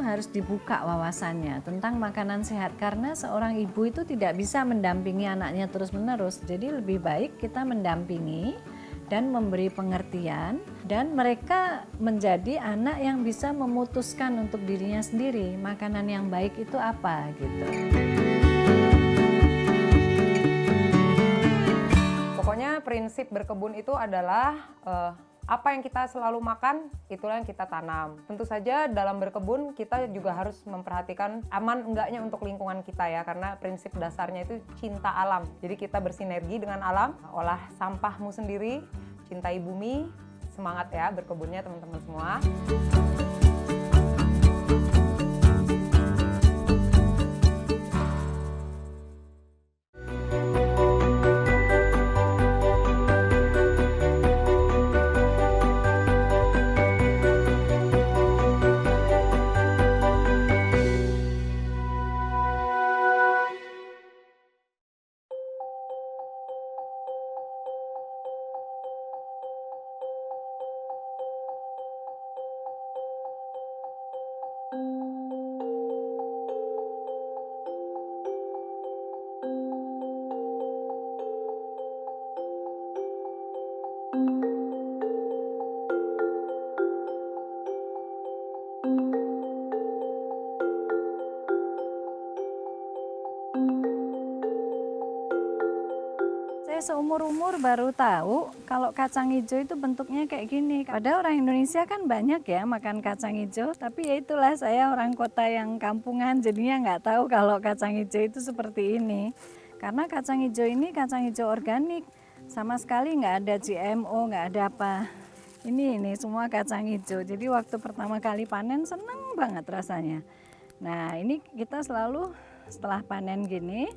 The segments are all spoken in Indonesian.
harus dibuka wawasannya tentang makanan sehat karena seorang ibu itu tidak bisa mendampingi anaknya terus-menerus. Jadi lebih baik kita mendampingi dan memberi pengertian dan mereka menjadi anak yang bisa memutuskan untuk dirinya sendiri makanan yang baik itu apa gitu. Pokoknya prinsip berkebun itu adalah apa yang kita selalu makan, itulah yang kita tanam. Tentu saja dalam berkebun kita juga harus memperhatikan aman enggaknya untuk lingkungan kita ya, karena prinsip dasarnya itu cinta alam. Jadi kita bersinergi dengan alam, olah sampahmu sendiri, cintai bumi, semangat ya berkebunnya teman-teman semua. Saya seumur-umur baru tahu kalau kacang hijau itu bentuknya kayak gini. Padahal orang Indonesia kan banyak ya makan kacang hijau, tapi ya itulah saya orang kota yang kampungan jadinya nggak tahu kalau kacang hijau itu seperti ini. Karena kacang hijau ini kacang hijau organik, sama sekali nggak ada GMO, nggak ada apa. Ini semua kacang hijau. Jadi waktu pertama kali panen seneng banget rasanya. Nah ini kita selalu setelah panen gini,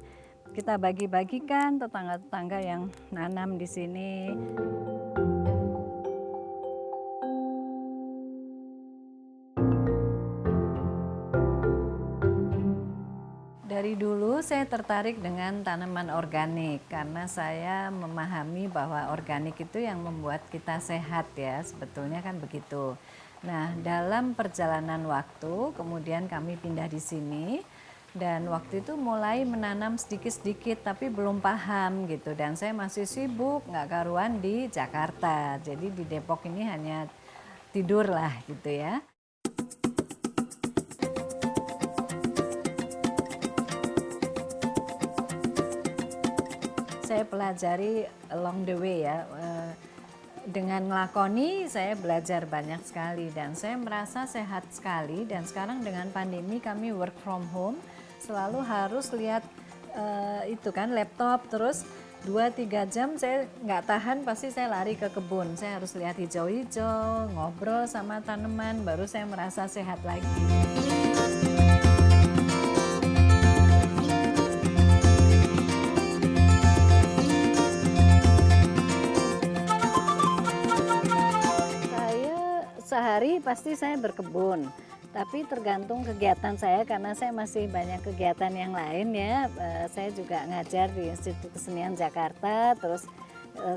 kita bagi-bagikan tetangga-tetangga yang nanam di sini. Dari dulu saya tertarik dengan tanaman organik karena saya memahami bahwa organik itu yang membuat kita sehat ya, sebetulnya kan begitu. Nah, dalam perjalanan waktu kemudian kami pindah di sini. Dan waktu itu mulai menanam sedikit-sedikit tapi belum paham gitu. Dan saya masih sibuk, nggak karuan di Jakarta. Jadi di Depok ini hanya tidur lah gitu ya. Saya pelajari along the way ya. Dengan ngelakoni saya belajar banyak sekali dan saya merasa sehat sekali. Dan sekarang dengan pandemi kami work from home. Selalu harus lihat itu kan laptop terus 2-3 jam saya nggak tahan pasti saya lari ke kebun. Saya harus lihat hijau-hijau, ngobrol sama tanaman baru saya merasa sehat lagi. Saya sehari pasti saya berkebun. Tapi tergantung kegiatan saya karena saya masih banyak kegiatan yang lain ya. Saya juga ngajar di Institut Kesenian Jakarta, terus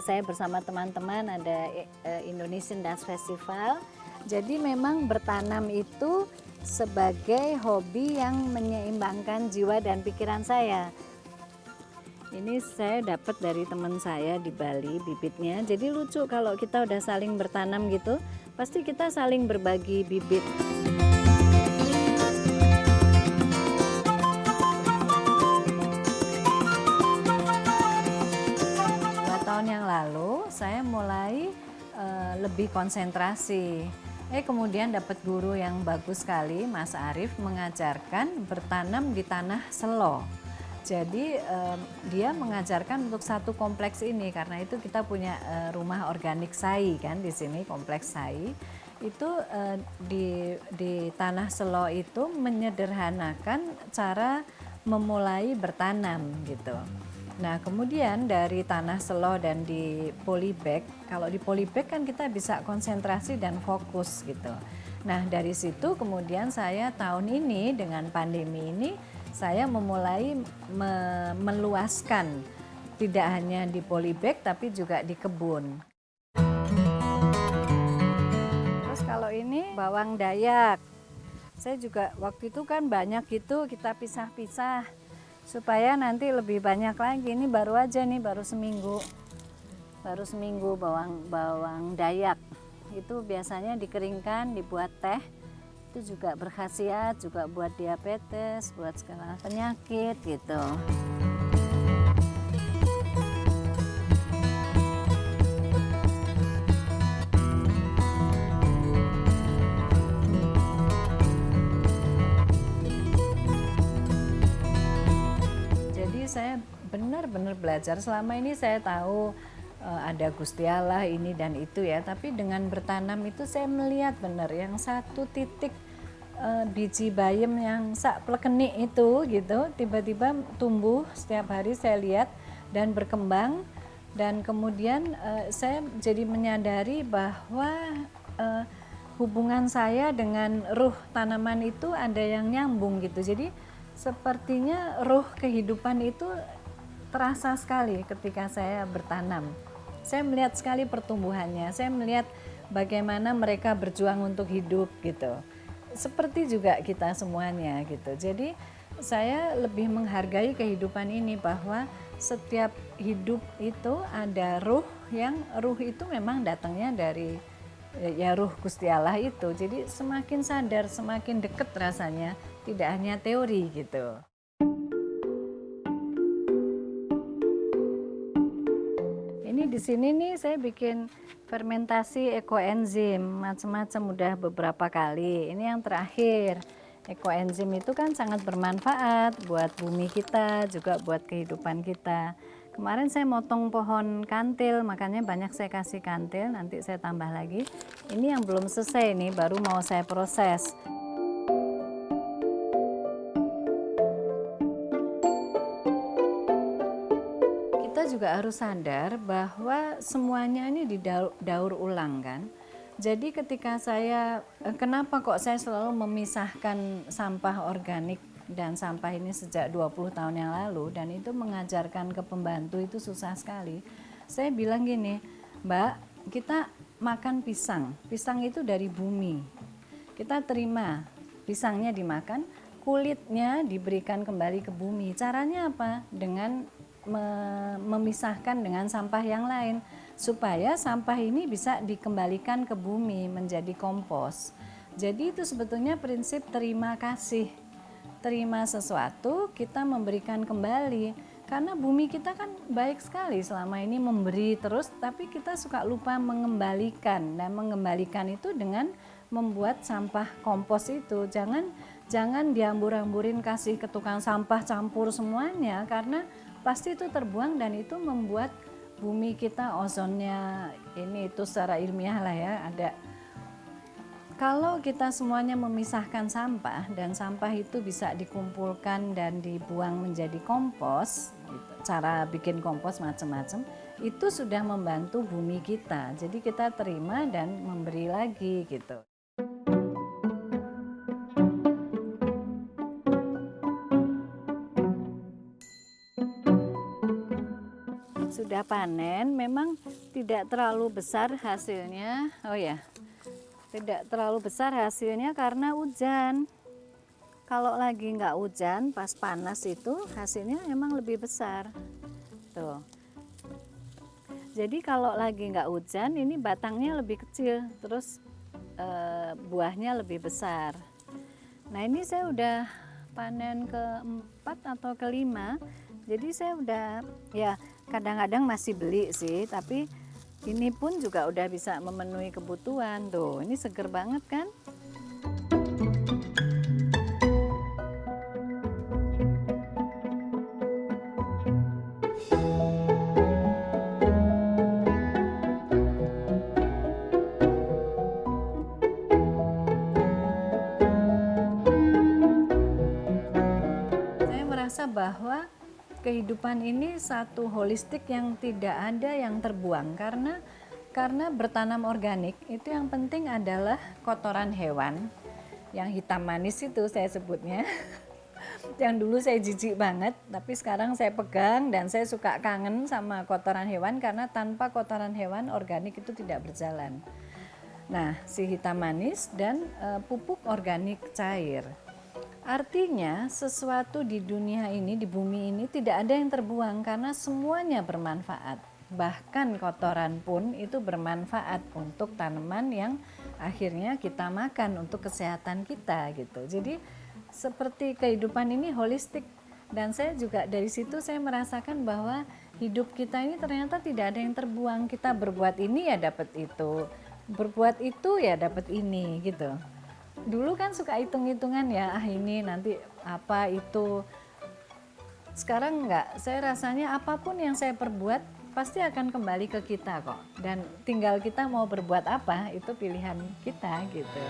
saya bersama teman-teman ada Indonesian Dance Festival. Jadi memang bertanam itu sebagai hobi yang menyeimbangkan jiwa dan pikiran saya. Ini saya dapat dari teman saya di Bali bibitnya. Jadi lucu kalau kita udah saling bertanam gitu, pasti kita saling berbagi bibit. Yang lalu saya mulai lebih konsentrasi. Kemudian dapat guru yang bagus sekali, Mas Arief, mengajarkan bertanam di tanah selo. Jadi dia mengajarkan untuk satu kompleks ini karena itu kita punya rumah organik SAI kan di sini kompleks SAI. Itu di tanah selo itu menyederhanakan cara memulai bertanam gitu. Nah kemudian dari tanah selo dan di polybag, kalau di polybag kan kita bisa konsentrasi dan fokus gitu. Nah dari situ kemudian saya tahun ini dengan pandemi ini saya memulai meluaskan tidak hanya di polybag tapi juga di kebun. Terus kalau ini bawang dayak, Saya juga waktu itu kan banyak gitu, kita pisah-pisah supaya nanti lebih banyak lagi. Ini baru aja nih, baru seminggu bawang dayak. Itu biasanya dikeringkan, dibuat teh. Itu juga berkhasiat, juga buat diabetes, buat segala penyakit gitu. Jadi saya benar-benar belajar. Selama ini saya tahu ada Gusti Allah ini dan itu ya, tapi dengan bertanam itu saya melihat benar yang satu titik biji bayam yang sak plekenik itu gitu tiba-tiba tumbuh setiap hari saya lihat dan berkembang, dan kemudian saya jadi menyadari bahwa hubungan saya dengan ruh tanaman itu ada yang nyambung gitu. Jadi sepertinya ruh kehidupan itu terasa sekali ketika saya bertanam. Saya melihat sekali pertumbuhannya, saya melihat bagaimana mereka berjuang untuk hidup gitu. Seperti juga kita semuanya gitu. Jadi saya lebih menghargai kehidupan ini, bahwa setiap hidup itu ada ruh, yang ruh itu memang datangnya dari ya ruh Gusti Allah itu. Jadi semakin sadar, semakin dekat rasanya, tidak hanya teori gitu. Ini di sini nih saya bikin fermentasi ekoenzim macam-macam udah beberapa kali. Ini yang terakhir. Ekoenzim itu kan sangat bermanfaat buat bumi kita, juga buat kehidupan kita. Kemarin saya motong pohon kantil, makanya banyak saya kasih kantil, nanti saya tambah lagi. Ini yang belum selesai nih, baru mau saya proses. Kita juga harus sadar bahwa semuanya ini didaur ulang kan. Jadi ketika kenapa kok saya selalu memisahkan sampah organik dan sampah ini sejak 20 tahun yang lalu, dan itu mengajarkan ke pembantu itu susah sekali. Saya bilang gini, Mbak, kita makan pisang, pisang itu dari bumi. Kita terima, pisangnya dimakan, kulitnya diberikan kembali ke bumi. Caranya apa? Dengan memisahkan dengan sampah yang lain supaya sampah ini bisa dikembalikan ke bumi menjadi kompos. Jadi itu sebetulnya prinsip terima kasih. Terima sesuatu, kita memberikan kembali. Karena bumi kita kan baik sekali selama ini memberi terus, tapi kita suka lupa mengembalikan. Dan mengembalikan itu dengan membuat sampah kompos itu. Jangan diambur-amburin kasih ke tukang sampah campur semuanya, karena pasti itu terbuang dan itu membuat bumi kita ozonnya ini itu secara ilmiah lah ya ada. Kalau kita semuanya memisahkan sampah dan sampah itu bisa dikumpulkan dan dibuang menjadi kompos, gitu. Cara bikin kompos macam-macam itu sudah membantu bumi kita. Jadi kita terima dan memberi lagi gitu. Sudah panen, memang tidak terlalu besar hasilnya. Oh ya, tidak terlalu besar hasilnya karena hujan. Kalau lagi nggak hujan, pas panas itu hasilnya emang lebih besar. Tuh. Jadi kalau lagi nggak hujan, ini batangnya lebih kecil, terus buahnya lebih besar. Nah ini saya udah panen keempat atau kelima. Jadi saya udah ya kadang-kadang masih beli sih, tapi ini pun juga udah bisa memenuhi kebutuhan. Tuh, ini seger banget kan? Saya merasa bahwa kehidupan ini satu holistik yang tidak ada yang terbuang, karena bertanam organik itu yang penting adalah kotoran hewan yang hitam manis itu saya sebutnya. Yang dulu saya jijik banget, tapi sekarang saya pegang dan saya suka kangen sama kotoran hewan, karena tanpa kotoran hewan organik itu tidak berjalan. Nah, si hitam manis dan pupuk organik cair. Artinya sesuatu di dunia ini, di bumi ini tidak ada yang terbuang karena semuanya bermanfaat. Bahkan kotoran pun itu bermanfaat untuk tanaman yang akhirnya kita makan untuk kesehatan kita gitu. Jadi seperti kehidupan ini holistik, dan saya juga dari situ saya merasakan bahwa hidup kita ini ternyata tidak ada yang terbuang. Kita berbuat ini ya dapat itu, berbuat itu ya dapat ini gitu. Dulu kan suka hitung-hitungan ya, ini nanti apa itu. Sekarang enggak, saya rasanya apapun yang saya perbuat pasti akan kembali ke kita kok. Dan tinggal kita mau berbuat apa, itu pilihan kita gitu.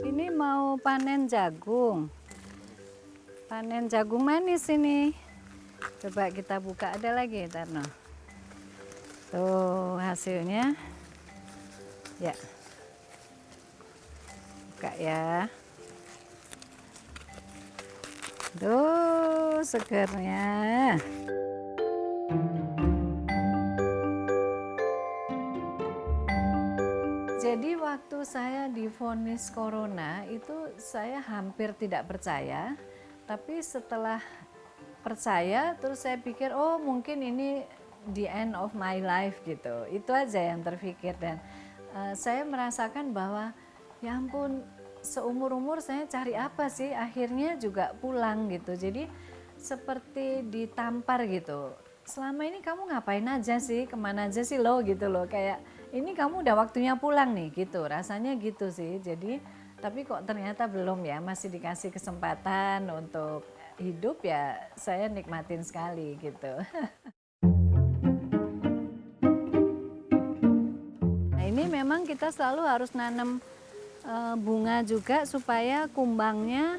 Ini mau panen jagung. Panen jagung manis ini. Coba kita buka, ada lagi Tarno. Tuh hasilnya. Ya. Buka ya. Tuh segernya. Jadi waktu saya divonis corona itu saya hampir tidak percaya, tapi setelah percaya terus saya pikir oh mungkin ini the end of my life gitu. Itu aja yang terpikir, dan saya merasakan bahwa ya ampun, seumur-umur saya cari apa sih, akhirnya juga pulang gitu. Jadi seperti ditampar gitu. Selama ini kamu ngapain aja sih, kemana aja sih lo gitu loh, kayak ini kamu udah waktunya pulang nih gitu, rasanya gitu sih. Jadi tapi kok ternyata belum ya, masih dikasih kesempatan untuk hidup ya, saya nikmatin sekali gitu. Nah ini memang kita selalu harus nanam bunga juga supaya kumbangnya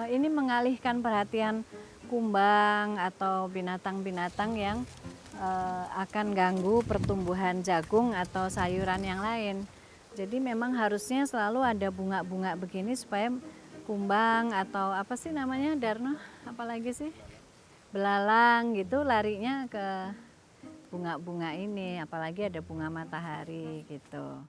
ini mengalihkan perhatian kumbang atau binatang-binatang yang akan ganggu pertumbuhan jagung atau sayuran yang lain. Jadi memang harusnya selalu ada bunga-bunga begini supaya kumbang atau apa sih namanya Darno, apalagi sih, belalang gitu larinya ke bunga-bunga ini, apalagi ada bunga matahari gitu.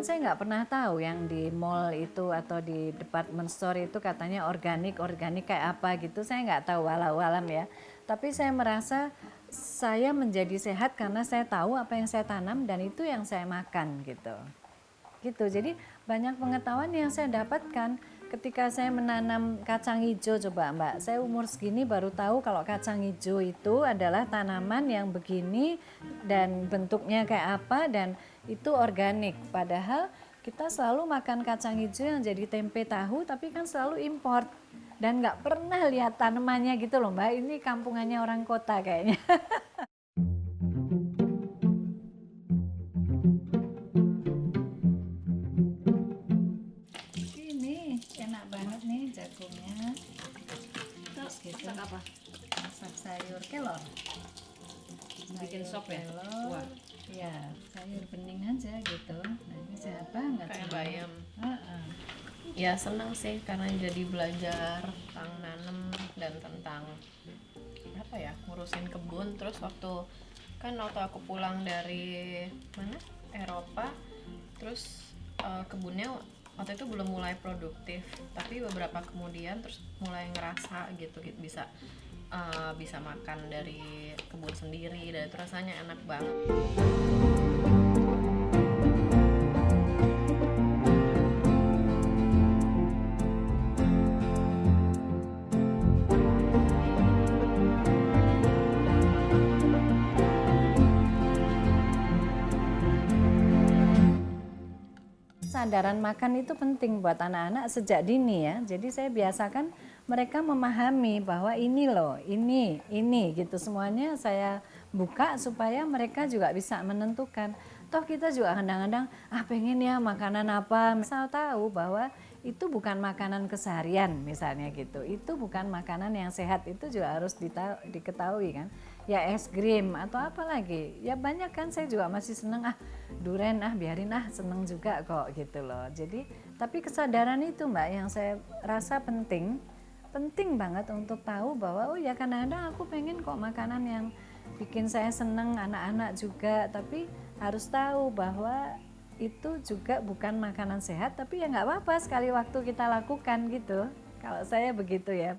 Saya nggak pernah tahu yang di mall itu atau di department store itu katanya organik kayak apa gitu, saya nggak tahu, walau alam ya. Tapi saya merasa saya menjadi sehat karena saya tahu apa yang saya tanam dan itu yang saya makan gitu. Jadi banyak pengetahuan yang saya dapatkan ketika saya menanam kacang hijau. Coba Mbak, saya umur segini baru tahu kalau kacang hijau itu adalah tanaman yang begini dan bentuknya kayak apa dan itu organik. Padahal kita selalu makan kacang hijau yang jadi tempe tahu tapi kan selalu import dan nggak pernah lihat tanamannya gitu loh Mbak. Ini kampungannya orang kota kayaknya. Ini enak banget nih jagungnya. Terus gitu. Masak apa? Masak sayur kelor. Bikin sop ya? Kelor. Ya, sayur bening aja gitu. Nah ini sehat banget. Kayak sama. bayam. Heeh. Ya senang sih karena jadi belajar tentang nanam dan tentang apa ya, ngurusin kebun. Terus waktu aku pulang dari mana, Eropa, terus kebunnya waktu itu belum mulai produktif, tapi beberapa kemudian terus mulai ngerasa gitu bisa makan dari kebun sendiri dan itu rasanya enak banget. Kesadaran makan itu penting buat anak-anak sejak dini ya. Jadi saya biasakan mereka memahami bahwa ini loh, ini gitu, semuanya saya buka supaya mereka juga bisa menentukan. Toh kita juga kadang-kadang pengen ya makanan apa, misal tahu bahwa itu bukan makanan keseharian misalnya gitu, itu bukan makanan yang sehat, itu juga harus diketahui kan. Ya es krim atau apa lagi, ya banyak kan, saya juga masih seneng duren biarin seneng juga kok gitu loh. Jadi tapi kesadaran itu Mbak yang saya rasa penting banget untuk tahu bahwa oh ya kadang-kadang aku pengen kok makanan yang bikin saya seneng, anak-anak juga, tapi harus tahu bahwa itu juga bukan makanan sehat, tapi ya nggak apa-apa sekali waktu kita lakukan gitu. Kalau saya begitu ya.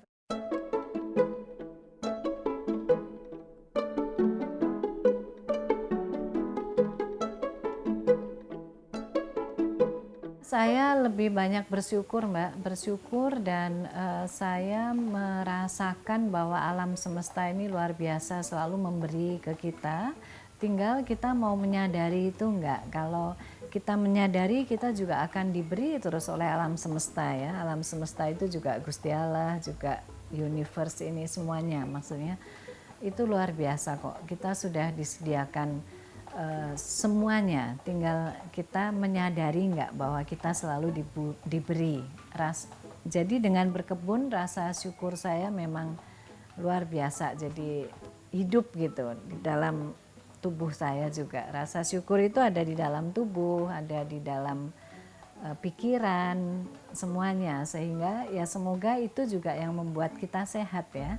Saya lebih banyak bersyukur Mbak, bersyukur dan saya merasakan bahwa alam semesta ini luar biasa selalu memberi ke kita. Tinggal kita mau menyadari itu enggak. Kalau kita menyadari kita juga akan diberi terus oleh alam semesta ya. Alam semesta itu juga Gusti Allah, juga universe ini semuanya maksudnya. Itu luar biasa kok. Kita sudah disediakan semuanya, tinggal kita menyadari enggak bahwa kita selalu diberi. Jadi dengan berkebun rasa syukur saya memang luar biasa, jadi hidup gitu di dalam tubuh saya juga. Rasa syukur itu ada di dalam tubuh, ada di dalam pikiran, semuanya, sehingga ya semoga itu juga yang membuat kita sehat ya.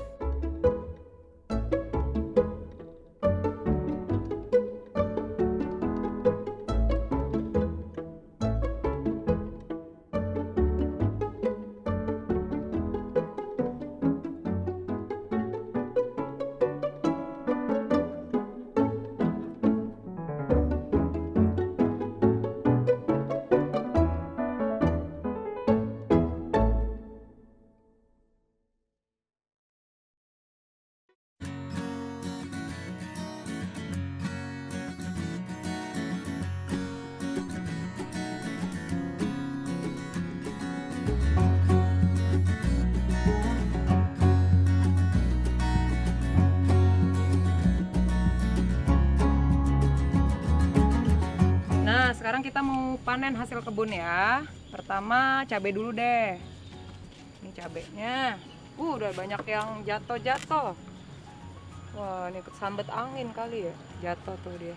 Nah, sekarang kita mau panen hasil kebun ya. Pertama cabai dulu deh. Ini cabainya. Udah banyak yang jatuh-jatuh. Wah, ini kesambet angin kali ya. Jatuh tuh dia.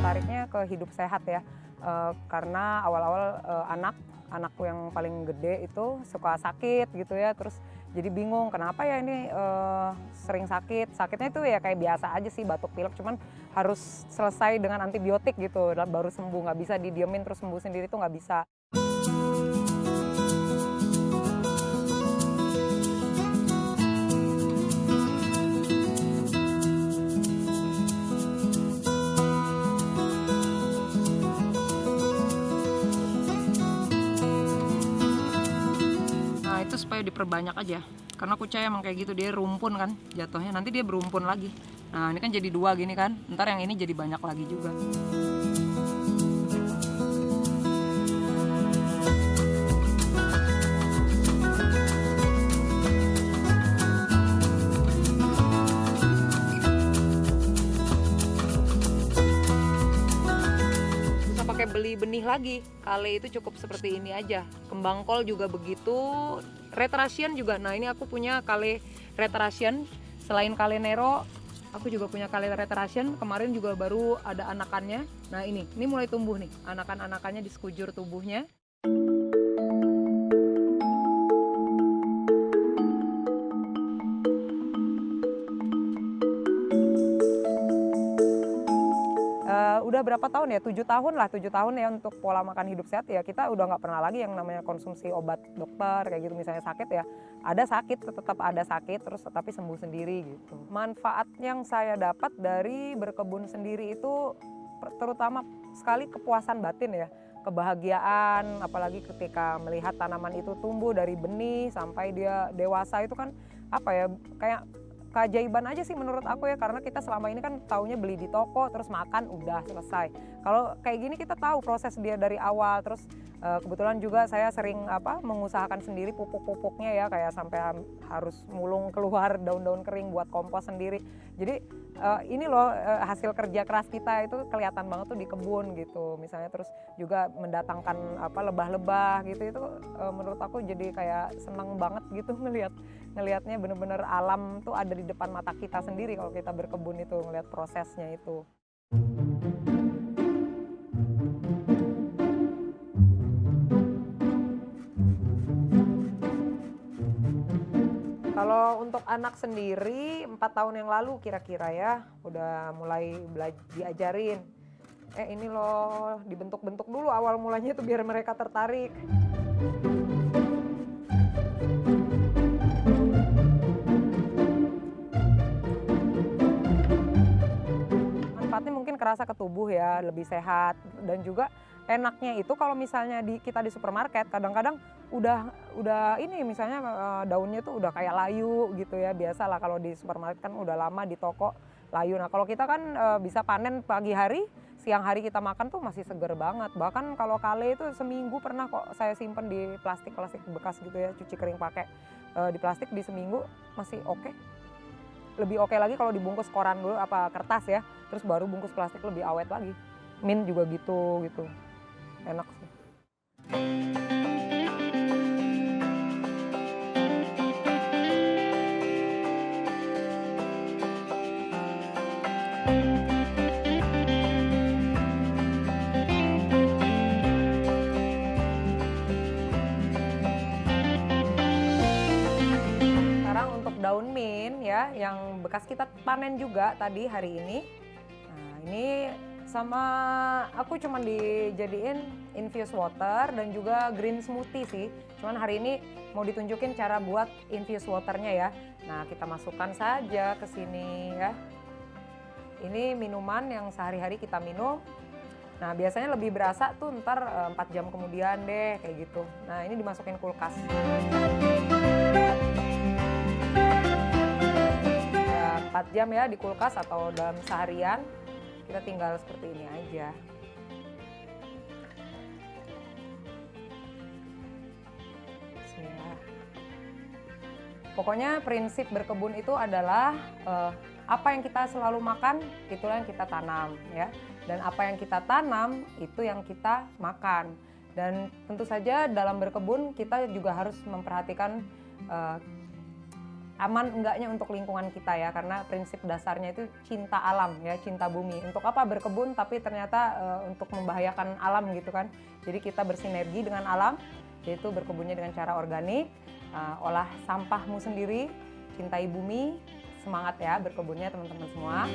Tariknya ke hidup sehat ya. Karena awal-awal anakku yang paling gede itu suka sakit gitu ya, terus jadi bingung kenapa ya ini sering sakitnya itu ya kayak biasa aja sih, batuk pilek, cuman harus selesai dengan antibiotik gitu baru sembuh, nggak bisa didiemin terus sembuh sendiri tuh nggak bisa. Itu supaya diperbanyak aja, karena kucai emang kayak gitu, dia rumpun kan jatuhnya, nanti dia berumpun lagi. Nah ini kan jadi 2 gini kan, ntar yang ini jadi banyak lagi juga. Bisa pakai beli benih lagi, kale itu cukup seperti ini aja. Kembang kol juga begitu, Red Russian juga. Nah ini aku punya kale Red Russian. Selain kale Nero, aku juga punya kale Red Russian. Kemarin juga baru ada anakannya. Nah ini mulai tumbuh nih, anakan-anakannya di sekujur tubuhnya. Udah berapa tahun ya? 7 tahun ya untuk pola makan hidup sehat ya. Kita udah nggak pernah lagi yang namanya konsumsi obat dokter kayak gitu, misalnya sakit ya. Ada sakit, tetap ada sakit, terus tapi sembuh sendiri gitu. Manfaat yang saya dapat dari berkebun sendiri itu terutama sekali kepuasan batin ya. Kebahagiaan, apalagi ketika melihat tanaman itu tumbuh dari benih sampai dia dewasa, itu kan apa ya, kayak keajaiban aja sih menurut aku ya, karena kita selama ini kan taunya beli di toko terus makan udah selesai. Kalau kayak gini kita tahu proses dia dari awal, terus kebetulan juga saya sering mengusahakan sendiri pupuk-pupuknya ya, kayak sampai harus mulung keluar daun-daun kering buat kompos sendiri. Jadi ini loh hasil kerja keras kita itu kelihatan banget tuh di kebun gitu. Misalnya terus juga mendatangkan lebah-lebah gitu, itu menurut aku jadi kayak seneng banget gitu ngelihatnya bener-bener alam tuh ada di depan mata kita sendiri kalau kita berkebun itu, ngelihat prosesnya itu. Kalau untuk anak sendiri 4 tahun yang lalu kira-kira ya udah mulai diajarin. Ini loh dibentuk-bentuk dulu awal mulanya tuh biar mereka tertarik. Manfaatnya mungkin kerasa ke tubuh ya, lebih sehat, dan juga enaknya itu kalau misalnya kita di supermarket kadang-kadang udah ini misalnya daunnya tuh udah kayak layu gitu ya, biasa lah kalau di supermarket kan udah lama di toko layu. Nah kalau kita kan bisa panen pagi hari, siang hari kita makan tuh masih seger banget. Bahkan kalau kale itu seminggu pernah kok saya simpen di plastik bekas gitu ya, cuci kering pakai di plastik di seminggu masih oke. Lebih oke lagi kalau dibungkus koran dulu kertas ya, terus baru bungkus plastik lebih awet lagi. Mint juga gitu, enak sih. Sekarang untuk daun mint ya, yang bekas kita panen juga tadi hari ini. Nah ini sama aku cuman dijadiin infused water dan juga green smoothie sih. Cuman hari ini mau ditunjukin cara buat infused waternya ya. Nah kita masukkan saja ke sini ya. Ini minuman yang sehari-hari kita minum. Nah biasanya lebih berasa tuh ntar 4 jam kemudian deh kayak gitu. Nah ini dimasukin kulkas. Ya, 4 jam ya di kulkas atau dalam seharian. Kita tinggal seperti ini aja. Bismillah. Pokoknya prinsip berkebun itu adalah apa yang kita selalu makan, itulah yang kita tanam ya. Dan apa yang kita tanam, itu yang kita makan. Dan tentu saja dalam berkebun kita juga harus memperhatikan aman enggaknya untuk lingkungan kita ya, karena prinsip dasarnya itu cinta alam ya, cinta bumi. Untuk apa berkebun tapi ternyata untuk membahayakan alam gitu kan. Jadi kita bersinergi dengan alam, yaitu berkebunnya dengan cara organik, olah sampahmu sendiri, cintai bumi, semangat ya berkebunnya teman-teman semua.